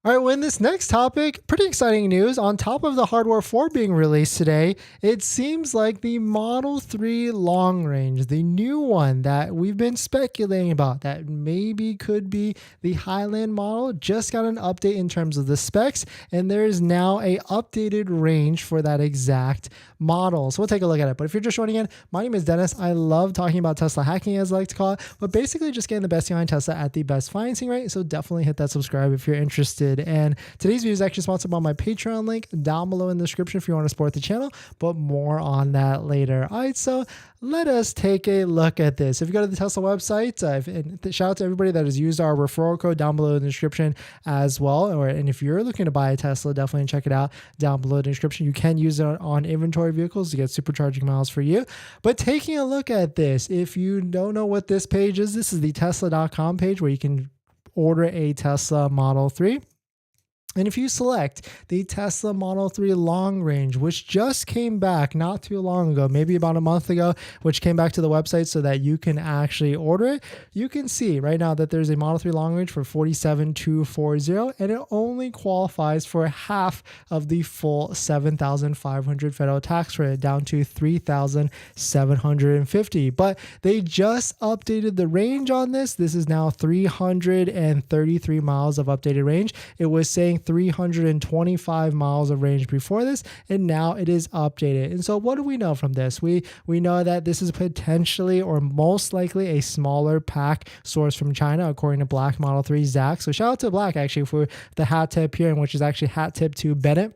All right, well, in this next topic, pretty exciting news. On top of the Hardware 4 being released today, it seems like the Model 3 long range, the new one that we've been speculating about, that maybe could be the Highland model, just got an update in terms of the specs, and there is now a updated range for that exact model. So we'll take a look at it. But if you're just joining in, my name is Dennis. I love talking about Tesla hacking, as I like to call it, but basically just getting the best behind Tesla at the best financing rate. So definitely hit that subscribe if you're interested. And today's video is actually sponsored by my Patreon link down below in the description if you want to support the channel, but more on that later. All right, so let us take a look at this. If you go to the Tesla website, and shout out to everybody that has used our referral code down below in the description as well. And if you're looking to buy a Tesla, definitely check it out down below in the description. You can use it on inventory vehicles to get supercharging miles for you. But taking a look at this, if you don't know what this page is, this is the Tesla.com page where you can order a Tesla Model 3. And if you select the Tesla Model 3 long range, which just came back not too long ago, maybe about a month ago, which came back to the website so that you can actually order it, you can see right now that there's a Model 3 long range for $47,240, and it only qualifies for half of the full $7,500 federal tax credit, down to $3,750. But they just updated the range on this. This is now 333 miles of updated range. It was saying 325 miles of range before this, and now it is updated. And so what do we know from this? We know that this is potentially or most likely a smaller pack sourced from China, according to Black Model 3 Zach. So shout out to Black actually for the hat tip here, which is actually hat tip to Bennett.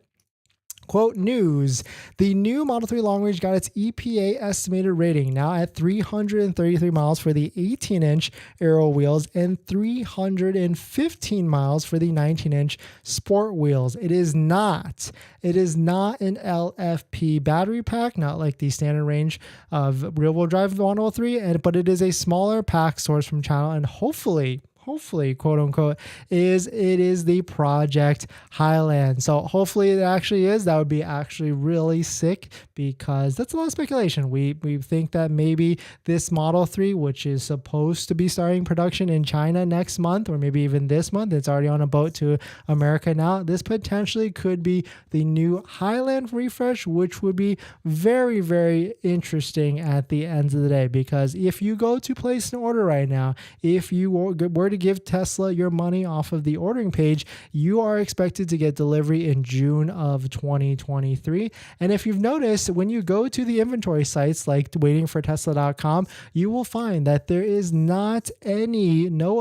Quote news, the new Model 3 long range got its EPA estimated rating now at 333 miles for the 18-inch aero wheels and 315 miles for the 19-inch sport wheels. It is not an LFP battery pack, not like the standard range of rear-wheel drive Model 3, but it is a smaller pack sourced from China, and hopefully, quote unquote, it is the Project Highland. So hopefully it actually is. That would be actually really sick, because that's a lot of speculation. We think that maybe this Model 3, which is supposed to be starting production in China next month, or maybe even this month, it's already on a boat to America now. This potentially could be the new Highland refresh, which would be very, very interesting at the end of the day, because if you go to place an order right now, if you were to give Tesla your money off of the ordering page, you are expected to get delivery in June of 2023. And if you've noticed, when you go to the inventory sites like waitingfortesla.com, you will find that there is no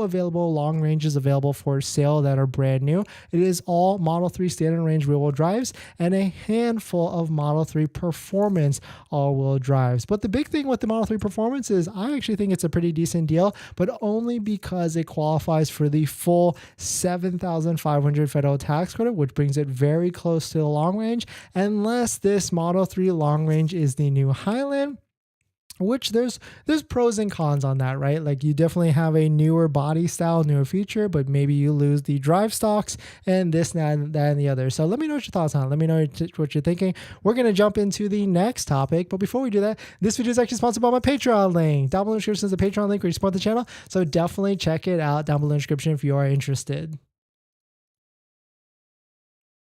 available long ranges available for sale that are brand new. It is all Model 3 standard range rear-wheel drives and a handful of Model 3 performance all-wheel drives. But the big thing with the Model 3 performance is I actually think it's a pretty decent deal, but only because it qualifies for the full $7,500 federal tax credit, which brings it very close to the long range, unless this Model 3 long range is the new Highland, which there's pros and cons on that, right? Like you definitely have a newer body style, newer feature, but maybe you lose the drive stocks and this, that, and the other. So let me know what your thoughts on it. Let me know what you're thinking. We're going to jump into the next topic. But before we do that, this video is actually sponsored by my Patreon link. Down below in the description is the Patreon link where you support the channel. So definitely check it out down below in the description if you are interested.